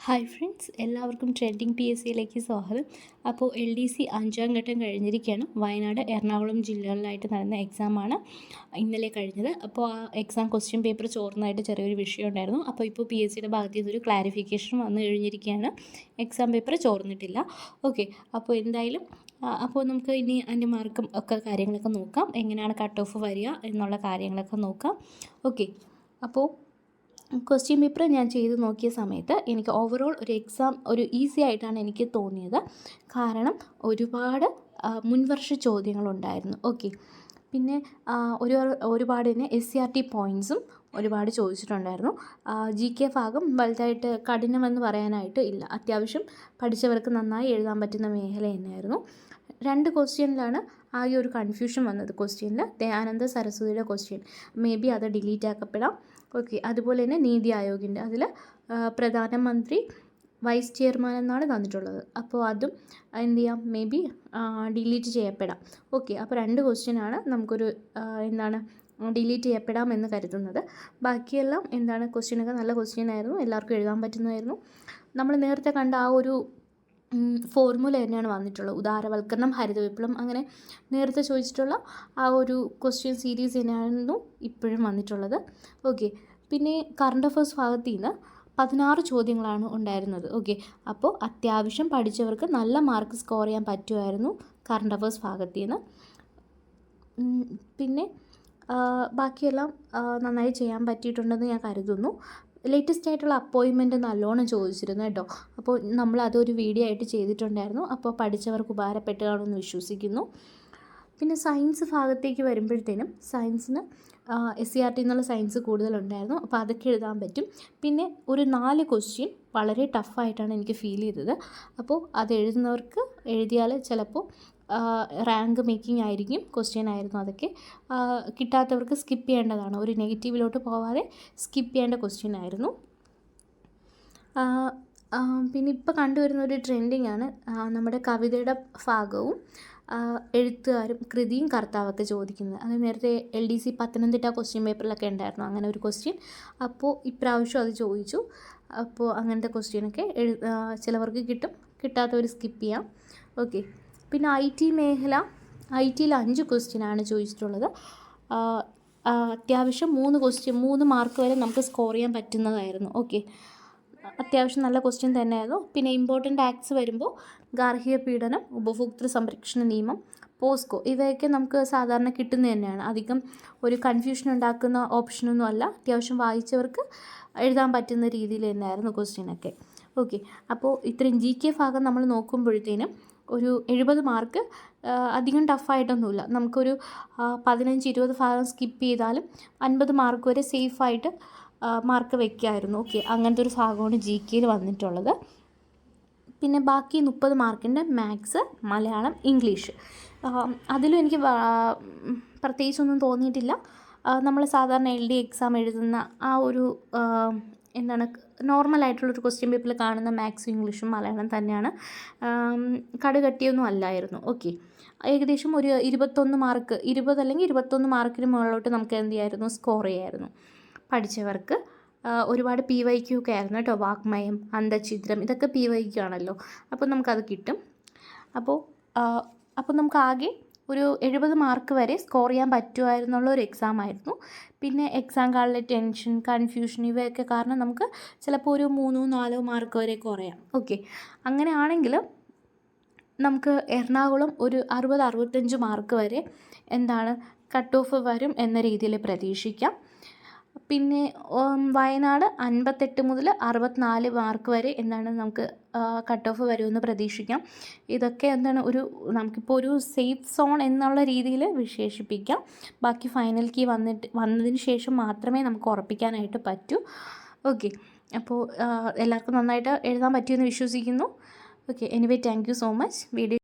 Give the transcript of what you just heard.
Hi friends, എല്ലാവർക്കും trending PSCയിലേക്ക് സ്വാഗതം. അപ്പോൾ LDC 5ാം ഘട്ടം കഴിഞ്ഞിരിക്കുകയാണ്. വയനാട്, എറണാകുളം ജില്ലകളിലായിട്ട് നടന്ന എക്സാമാണ് ഇന്നലെ കഴിഞ്ഞത്. അപ്പോൾ ആ എക്സാം ക്വസ്റ്റ്യൻ പേപ്പർ ചോർന്നതായിട്ട് ചെറിയൊരു വിഷയം ഉണ്ടായിരുന്നു. അപ്പോൾ ഇപ്പോൾ PSCയുടെ ഭാഗത്ത് നിന്നൊരു ക്ലാരിഫിക്കേഷൻ വന്നു കഴിഞ്ഞിരിക്കുകയാണ്. Exam paper ചോർന്നിട്ടില്ല. ഓക്കെ, അപ്പോൾ എന്തായാലും അപ്പോൾ നമുക്ക് ഇനി അതിൻ്റെ മാർക്കും ഒക്കെ കാര്യങ്ങളൊക്കെ നോക്കാം. എങ്ങനെയാണ് കട്ട് ഓഫ് വരിക എന്നുള്ള കാര്യങ്ങളൊക്കെ നോക്കാം. ഓക്കെ, അപ്പോൾ ക്വസ്റ്റ്യൻ പേപ്പർ ഞാൻ ചെയ്ത് നോക്കിയ സമയത്ത് എനിക്ക് ഓവറോൾ ഒരു എക്സാം ഒരു ഈസി ആയിട്ടാണ് എനിക്ക് തോന്നിയത്. കാരണം ഒരുപാട് മുൻവർഷ ചോദ്യങ്ങളുണ്ടായിരുന്നു. ഓക്കെ, പിന്നെ ഒരുപാട് തന്നെ SCRT പോയിൻറ്റ്സും ഒരുപാട് ചോദിച്ചിട്ടുണ്ടായിരുന്നു. GK ഭാഗം വലുതായിട്ട് കഠിനമെന്ന് പറയാനായിട്ട് ഇല്ല. അത്യാവശ്യം പഠിച്ചവർക്ക് നന്നായി എഴുതാൻ പറ്റുന്ന മേഖല തന്നെയായിരുന്നു. 2 ക്വസ്റ്റ്യനിലാണ് ആകെ ഒരു കൺഫ്യൂഷൻ വന്നത്. ക്വസ്റ്റ്യനിൽ ദയാനന്ദ സരസ്വതിയുടെ ക്വസ്റ്റ്യൻ മേ ബി അത് ഡിലീറ്റ് ആക്കപ്പെടാം. ഓക്കെ, അതുപോലെ തന്നെ നീതി ആയോഗിൻ്റെ അതിൽ പ്രധാനമന്ത്രി വൈസ് ചെയർമാൻ എന്നാണ് തന്നിട്ടുള്ളത്. അപ്പോൾ അതും എന്ത് ചെയ്യാം, മേ ബി ഡിലീറ്റ് ചെയ്യപ്പെടാം. ഓക്കെ, അപ്പോൾ 2 ക്വസ്റ്റ്യനാണ് നമുക്കൊരു ഡിലീറ്റ് ചെയ്യപ്പെടാമെന്ന് കരുതുന്നത്. ബാക്കിയെല്ലാം ക്വസ്റ്റ്യനൊക്കെ നല്ല ക്വസ്റ്റ്യൻ ആയിരുന്നു, എല്ലാവർക്കും എഴുതാൻ പറ്റുന്നതായിരുന്നു. നമ്മൾ നേരത്തെ കണ്ട ആ ഒരു ഫോർമുല തന്നെയാണ് വന്നിട്ടുള്ളത്. ഉദാരവൽക്കരണം, ഹരിത വിപ്ലവം, അങ്ങനെ നേരത്തെ ചോദിച്ചിട്ടുള്ള ആ ഒരു ക്വസ്റ്റ്യൻ സീരീസ് തന്നെയായിരുന്നു ഇപ്പോഴും വന്നിട്ടുള്ളത്. ഓക്കെ, പിന്നെ കറണ്ട് അഫയേഴ്സ് ഭാഗത്തു നിന്ന് 16 ചോദ്യങ്ങളാണ് ഉണ്ടായിരുന്നത്. ഓക്കെ, അപ്പോൾ അത്യാവശ്യം പഠിച്ചവർക്ക് നല്ല മാർക്ക് സ്കോർ ചെയ്യാൻ പറ്റുമായിരുന്നു കറണ്ട് അഫയേഴ്സ് ഭാഗത്തു നിന്ന്. പിന്നെ ബാക്കിയെല്ലാം നന്നായി ചെയ്യാൻ പറ്റിയിട്ടുണ്ടെന്ന് ഞാൻ കരുതുന്നു. ലേറ്റസ്റ്റ് ആയിട്ടുള്ള അപ്പോയിൻമെൻറ്റ് നല്ലോണം ചോദിച്ചിരുന്നു കേട്ടോ. അപ്പോൾ നമ്മൾ അതൊരു വീഡിയോ ആയിട്ട് ചെയ്തിട്ടുണ്ടായിരുന്നു. അപ്പോൾ പഠിച്ചവർക്ക് ഉപകാരപ്പെട്ട് കാണുമെന്ന് വിശ്വസിക്കുന്നു. പിന്നെ സയൻസ് ഭാഗത്തേക്ക് വരുമ്പോഴത്തേനും സയൻസിന് SCRT എന്നുള്ള സയൻസ് കൂടുതലുണ്ടായിരുന്നു. അപ്പോൾ അതൊക്കെ എഴുതാൻ പറ്റും. പിന്നെ ഒരു 4 ക്വസ്റ്റ്യൻ വളരെ ടഫായിട്ടാണ് എനിക്ക് ഫീൽ ചെയ്തത്. അപ്പോൾ അത് എഴുതുന്നവർക്ക് എഴുതിയാൽ ചിലപ്പോൾ റാങ്ക് മേക്കിംഗ് ആയിരിക്കും ക്വസ്റ്റ്യൻ ആയിരുന്നു അതൊക്കെ. കിട്ടാത്തവർക്ക് സ്കിപ്പ് ചെയ്യേണ്ടതാണ്. ഒരു നെഗറ്റീവിലോട്ട് പോവാതെ സ്കിപ്പ് ചെയ്യേണ്ട ക്വസ്റ്റ്യൻ ആയിരുന്നു. പിന്നെ ഇപ്പോൾ കണ്ടുവരുന്ന ഒരു ട്രെൻഡിങ് ആണ് നമ്മുടെ കവിതയുടെ ഭാഗവും എഴുത്തുകാരും കൃതിയും കർത്താവൊക്കെ ചോദിക്കുന്നത്. അത് നേരത്തെ LDC പത്തനംതിട്ട ക്വസ്റ്റ്യൻ പേപ്പറിലൊക്കെ ഉണ്ടായിരുന്നു അങ്ങനെ ഒരു ക്വസ്റ്റ്യൻ. അപ്പോൾ ഇപ്രാവശ്യം അത് ചോദിച്ചു. അപ്പോൾ അങ്ങനത്തെ ക്വസ്റ്റ്യനൊക്കെ ചിലവർക്ക് കിട്ടും, കിട്ടാത്തവർ സ്കിപ്പ് ചെയ്യാം. ഓക്കെ, പിന്നെ IT മേഖല, ITയിൽ 5 ക്വസ്റ്റ്യനാണ് ചോദിച്ചിട്ടുള്ളത്. അത്യാവശ്യം 3 മാർക്ക് വരെ നമുക്ക് സ്കോർ ചെയ്യാൻ പറ്റുന്നതായിരുന്നു. ഓക്കെ, അത്യാവശ്യം നല്ല ക്വസ്റ്റ്യൻ തന്നെയായിരുന്നു. പിന്നെ ഇമ്പോർട്ടൻ്റ് ആക്ട്സ് വരുമ്പോൾ ഗാർഹിക പീഡനം, ഉപഭോക്തൃ സംരക്ഷണ നിയമം, പോസ്കോ ഇവയൊക്കെ നമുക്ക് സാധാരണ കിട്ടുന്നത് തന്നെയാണ്. അധികം ഒരു കൺഫ്യൂഷൻ ഉണ്ടാക്കുന്ന ഓപ്ഷനൊന്നും അല്ല. അത്യാവശ്യം വായിച്ചവർക്ക് എഴുതാൻ പറ്റുന്ന രീതിയിൽ തന്നെയായിരുന്നു ക്വസ്റ്റ്യനൊക്കെ. ഓക്കെ, അപ്പോൾ ഇത്രയും GK ഭാഗം നമ്മൾ നോക്കുമ്പോഴത്തേനും ഒരു 70 മാർക്ക് അധികം ടഫായിട്ടൊന്നുമില്ല. നമുക്കൊരു 15-20 ഭാഗം സ്കിപ്പ് ചെയ്താലും 50 മാർക്ക് വരെ സേഫായിട്ട് മാർക്ക് വയ്ക്കാമായിരുന്നു. ഓക്കെ, അങ്ങനത്തെ ഒരു ഭാഗമാണ് GKയിൽ വന്നിട്ടുള്ളത്. പിന്നെ ബാക്കി 30 മാർക്കിൻ്റെ മാത്സ്, മലയാളം, ഇംഗ്ലീഷ് അതിലും എനിക്ക് പ്രത്യേകിച്ചൊന്നും തോന്നിയിട്ടില്ല. നമ്മൾ സാധാരണ LD എക്സാം എഴുതുന്ന ആ ഒരു നോർമലായിട്ടുള്ളൊരു ക്വസ്റ്റ്യൻ പേപ്പറിൽ കാണുന്ന മാത്സും ഇംഗ്ലീഷും മലയാളം തന്നെയാണ്. കടുകട്ടിയൊന്നും അല്ലായിരുന്നു. ഓക്കെ, ഏകദേശം ഒരു 21 മാർക്ക് 20 അല്ലെങ്കിൽ 21 മാർക്കിന് മുകളിലോട്ട് നമുക്ക് എന്ത് ചെയ്യായിരുന്നു, സ്കോർ ചെയ്യായിരുന്നു പഠിച്ചവർക്ക്. ഒരുപാട് PYQ ഒക്കെ ആയിരുന്നു കേട്ടോ. വാഗ്മയം, അന്തഛിദ്രം ഇതൊക്കെ PYQ ആണല്ലോ. അപ്പോൾ നമുക്കത് കിട്ടും. അപ്പോൾ നമുക്ക് ആകെ ഒരു 70 മാർക്ക് വരെ സ്കോർ ചെയ്യാൻ പറ്റുമായിരുന്നുള്ള ഒരു എക്സാം ആയിരുന്നു. പിന്നെ എക്സാം കാളിലെ ടെൻഷൻ, കൺഫ്യൂഷൻ ഇവയൊക്കെ കാരണം നമുക്ക് ചിലപ്പോൾ ഒരു 3-4 മാർക്ക് വരെ കുറയാം. ഓക്കെ, അങ്ങനെയാണെങ്കിൽ നമുക്ക് എറണാകുളം ഒരു 60-65 മാർക്ക് വരെ കട്ട് ഓഫ് വരും എന്ന രീതിയിൽ പ്രതീക്ഷിക്കാം. പിന്നെ വയനാട് 58 മുതൽ 64 മാർക്ക് വരെ നമുക്ക് കട്ട് ഓഫ് വരുമെന്ന് പ്രതീക്ഷിക്കാം. ഇതൊക്കെ നമുക്കിപ്പോൾ ഒരു സേഫ് സോൺ എന്നുള്ള രീതിയിൽ വിശേഷിപ്പിക്കാം. ബാക്കി ഫൈനൽ കീ വന്നതിന് ശേഷം മാത്രമേ നമുക്ക് ഉറപ്പിക്കാനായിട്ട് പറ്റൂ. ഓക്കെ, അപ്പോൾ എല്ലാവർക്കും നന്നായിട്ട് എഴുതാൻ പറ്റിയെന്ന് വിശ്വസിക്കുന്നു. Okay, anyway thank you so much. Video